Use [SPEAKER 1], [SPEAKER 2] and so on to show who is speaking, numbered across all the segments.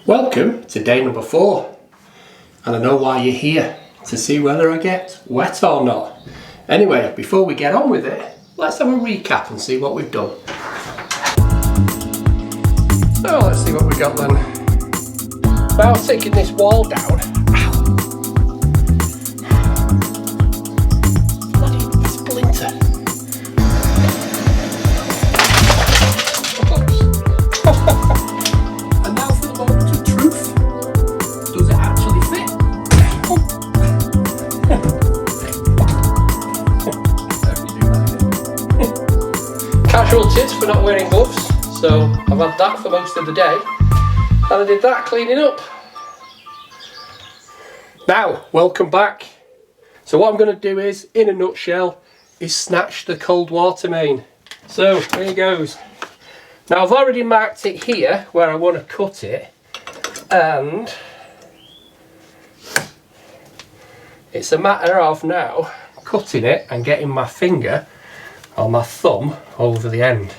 [SPEAKER 1] Welcome to day number 4, and I know why you're here, to see whether I get wet or not. Anyway, before we get on with it, let's have a recap and see what we've done. So let's see what we got then. Now taking this wall down. Ow. Bloody splinter. And now for the moment of truth. Does it actually fit? Casualties for not wearing gloves, so I've had that for most of the day, and I did that cleaning up. Now, welcome back. So what I'm going to do is, in a nutshell, is snatch the cold water main. So here it goes. Now I've already marked it here where I want to cut it, and it's a matter of now cutting it and getting my finger or my thumb over the end.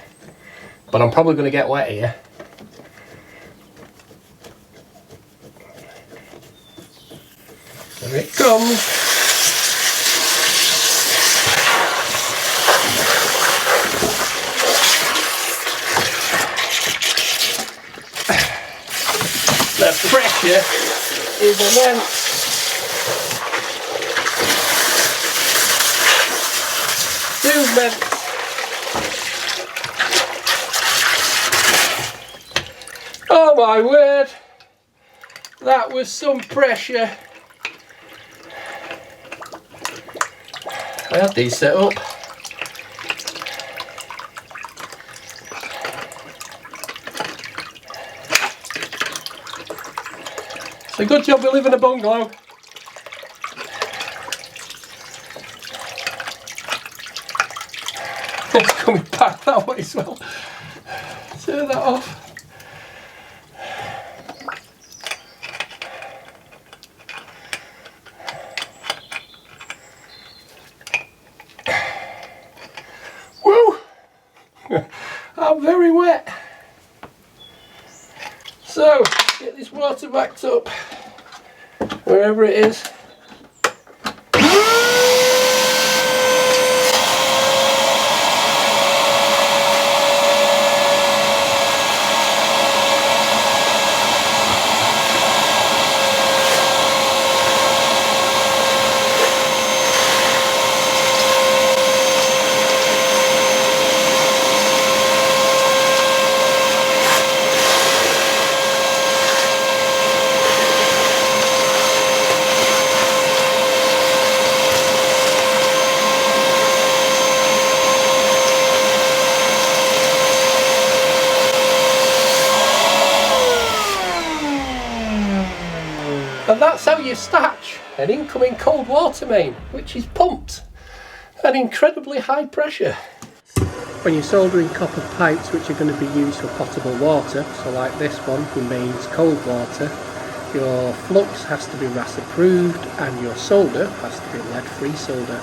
[SPEAKER 1] But I'm probably going to get wet here. There it comes. The pressure is immense. Movement. Oh my word, that was some pressure. I had these set up. It's a good job we live in a bungalow. It's coming back that way as well. Turn that off. Woo! I'm very wet. So, get this water backed up wherever it is. And that's how you snatch an incoming cold water main, which is pumped at incredibly high pressure. When you're soldering copper pipes which are going to be used for potable water, so like this one remains cold water, your flux has to be RAS approved and your solder has to be lead free solder.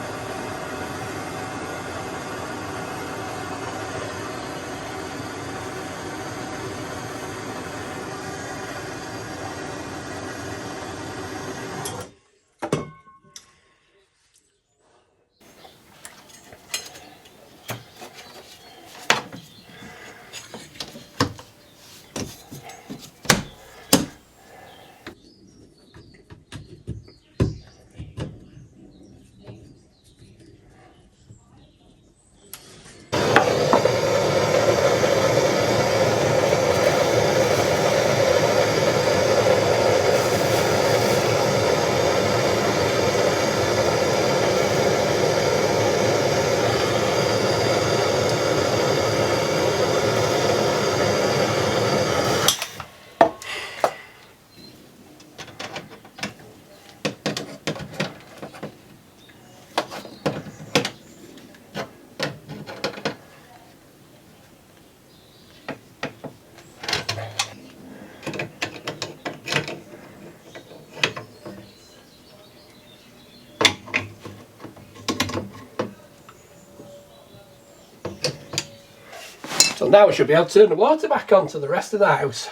[SPEAKER 1] So now we should be able to turn the water back on to the rest of the house.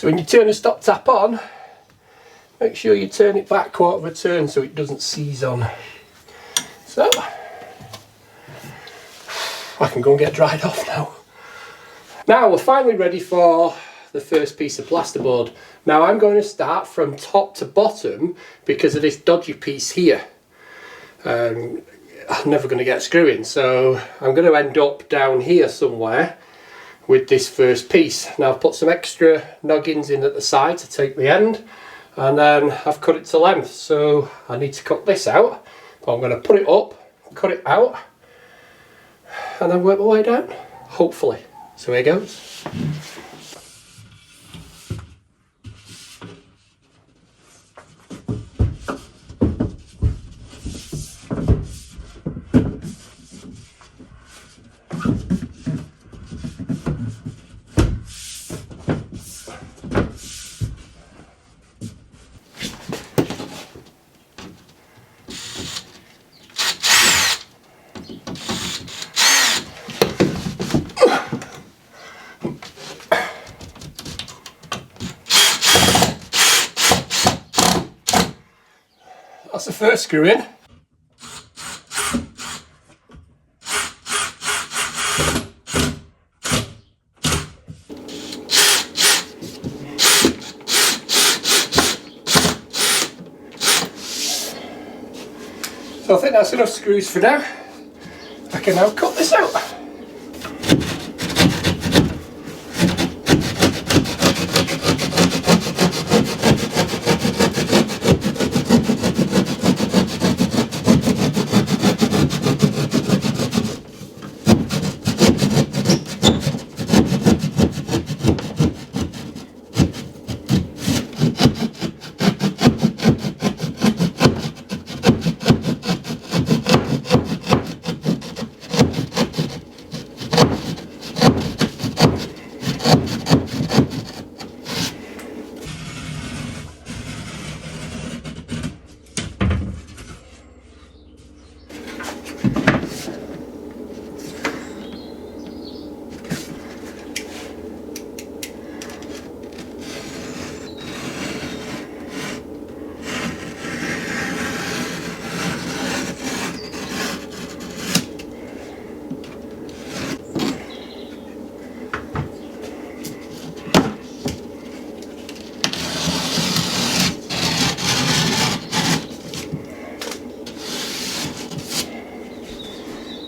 [SPEAKER 1] So when you turn the stop tap on, make sure you turn it back quarter of a turn so it doesn't seize on. So I can go and get dried off now. Now we're finally ready for the first piece of plasterboard. Now I'm going to start from top to bottom because of this dodgy piece here. I'm never going to get a screw in, so I'm going to end up down here somewhere with this first piece. Now I've put some extra noggins in at the side to take the end, and then I've cut it to length, so I need to cut this out. But I'm going to put it up, cut it out, and then work my way down, hopefully. So here goes. That's the first screw in. So I think that's enough screws for now. I can now cut this out.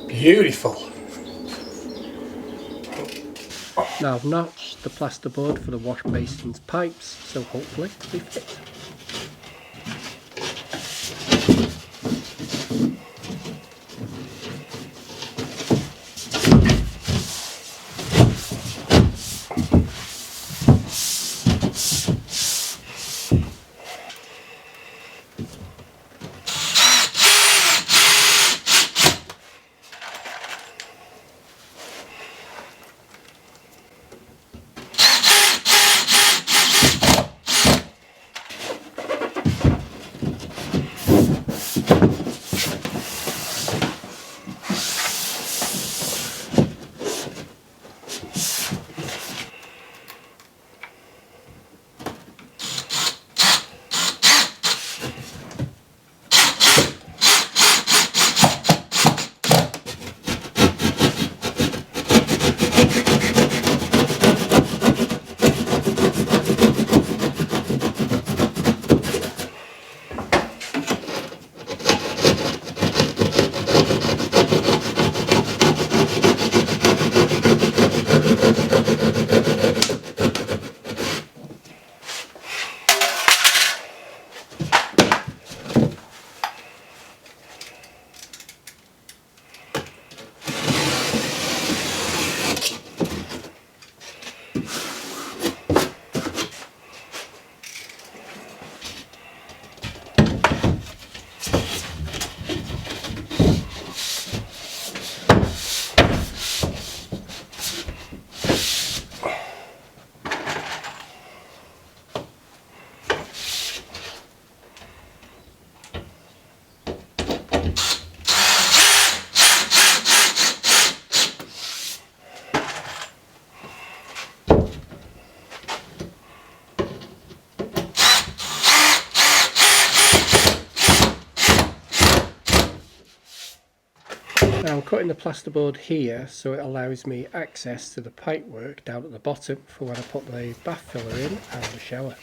[SPEAKER 1] Beautiful. Now I've notched the plasterboard for the wash basin's pipes, so hopefully they fit. Now I'm cutting the plasterboard here so it allows me access to the pipework down at the bottom for when I put the bath filler in and the shower.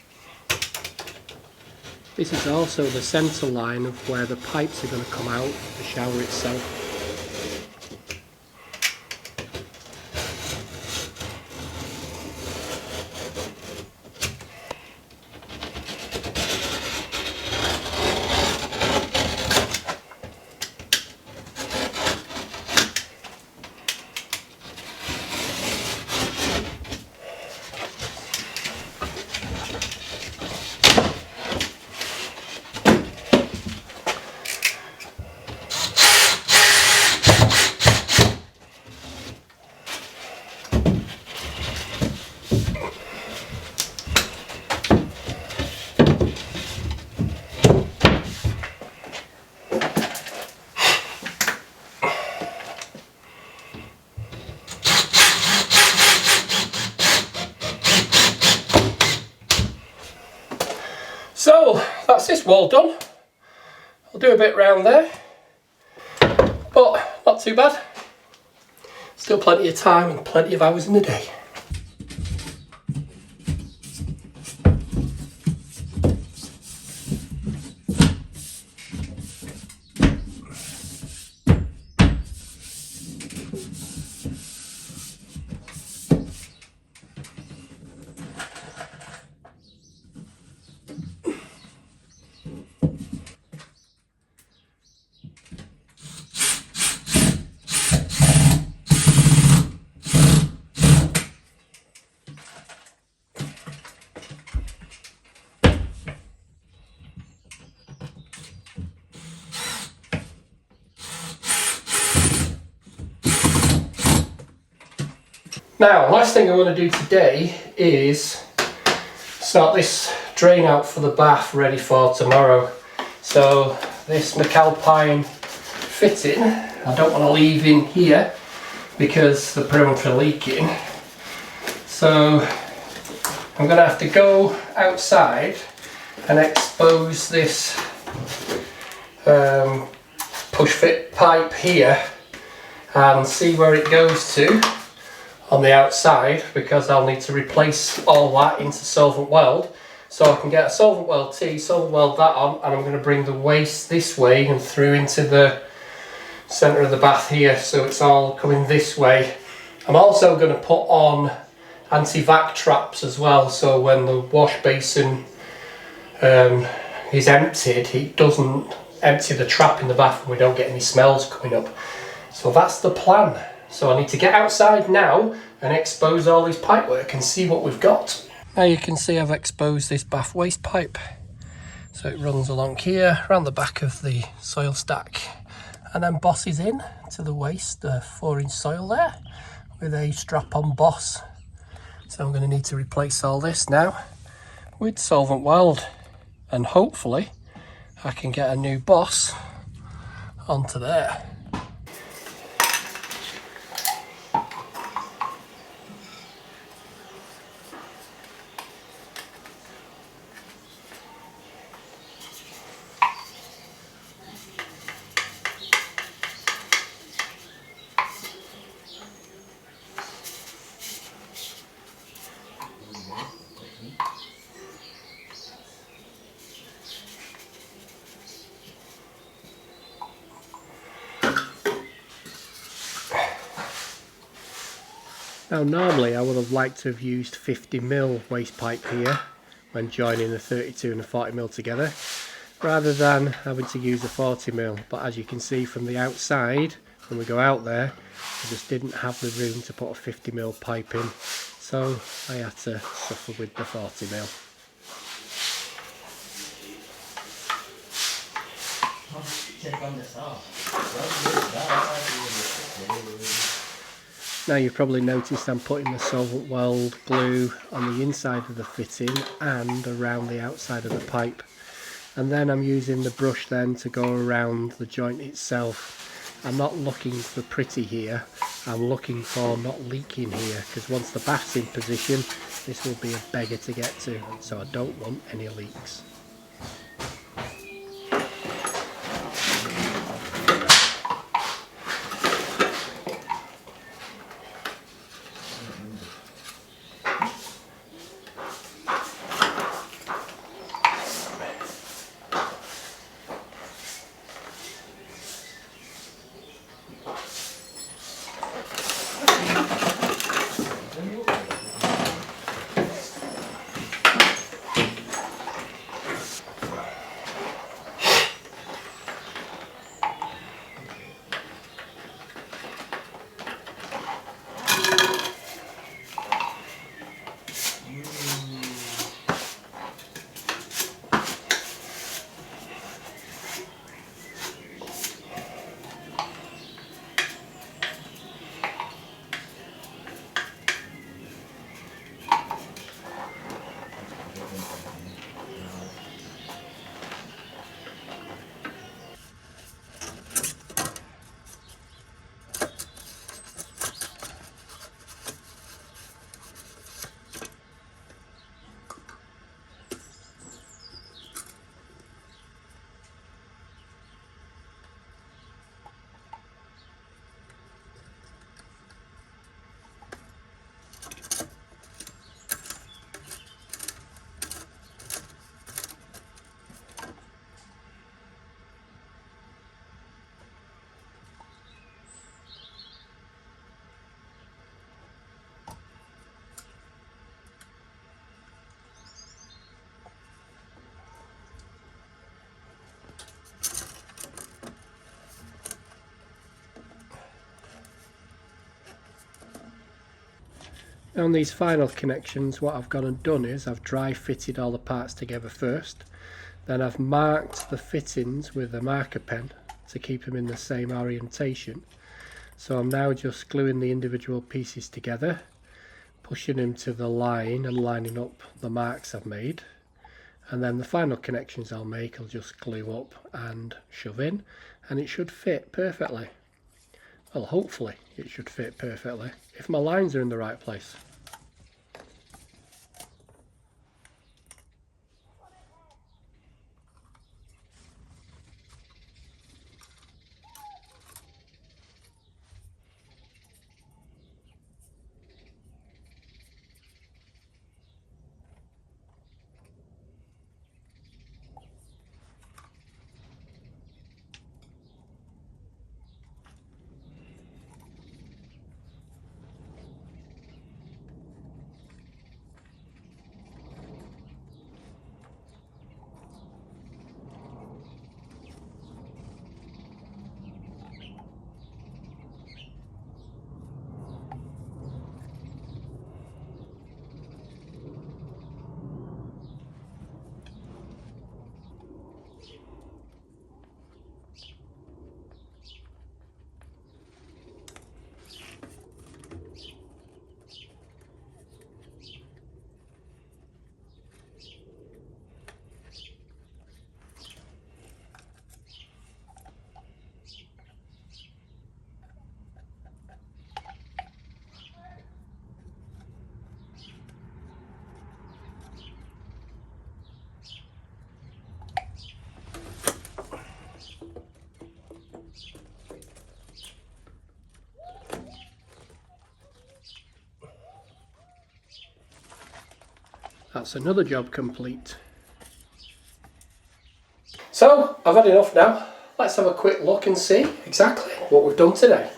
[SPEAKER 1] This is also the centre line of where the pipes are going to come out of the shower itself. So that's this wall done. I'll do a bit round there, but not too bad. Still plenty of time and plenty of hours in the day. Now, last thing I want to do today is start this drain out for the bath ready for tomorrow. So this McAlpine fitting, I don't want to leave in here because they're prone for leaking. So I'm going to have to go outside and expose this push fit pipe here and see where it goes to on the outside, because I'll need to replace all that into solvent weld. So I can get a solvent weld T, solvent weld that on, and I'm going to bring the waste this way and through into the centre of the bath here, so it's all coming this way. I'm also going to put on anti-vac traps as well, so when the wash basin is emptied, it doesn't empty the trap in the bath and we don't get any smells coming up. So that's the plan. So I need to get outside now and expose all this pipework and see what we've got. Now you can see I've exposed this bath waste pipe. So it runs along here, around the back of the soil stack, and then bosses in to the waste, the 4-inch soil there, with a strap-on boss. So I'm going to need to replace all this now with solvent weld, and hopefully I can get a new boss onto there. Now normally I would have liked to have used 50mm waste pipe here when joining the 32 and the 40mm together, rather than having to use a 40mm, but as you can see from the outside when we go out there, I just didn't have the room to put a 50mm pipe in, so I had to suffer with the 40mm. Now you've probably noticed I'm putting the solvent weld glue on the inside of the fitting and around the outside of the pipe, and then I'm using the brush then to go around the joint itself. I'm not looking for pretty here, I'm looking for not leaking here, because once the bath's in position this will be a beggar to get to, so I don't want any leaks. Now on these final connections, what I've gone and done is I've dry fitted all the parts together first. Then I've marked the fittings with a marker pen to keep them in the same orientation. So I'm now just gluing the individual pieces together, pushing them to the line and lining up the marks I've made. And then the final connections I'll make, I'll just glue up and shove in, and it should fit perfectly. Well, hopefully it should fit perfectly if my lines are in the right place. That's another job complete. So I've had enough now. Let's have a quick look and see exactly what we've done today.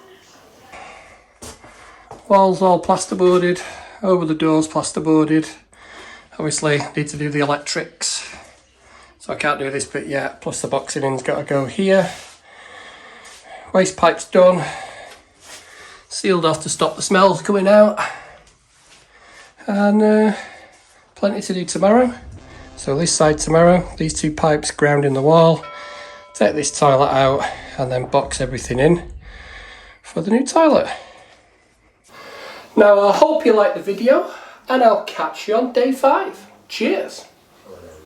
[SPEAKER 1] Walls all plasterboarded, over the doors plasterboarded. Obviously need to do the electrics, so I can't do this bit yet, plus the boxing in's got to go here. Waste pipe's done, sealed off to stop the smells coming out, and plenty to do tomorrow. So this side tomorrow, these two pipes ground in the wall, take this toilet out and then box everything in for the new toilet. Now I hope you liked the video and I'll catch you on day 5. Cheers!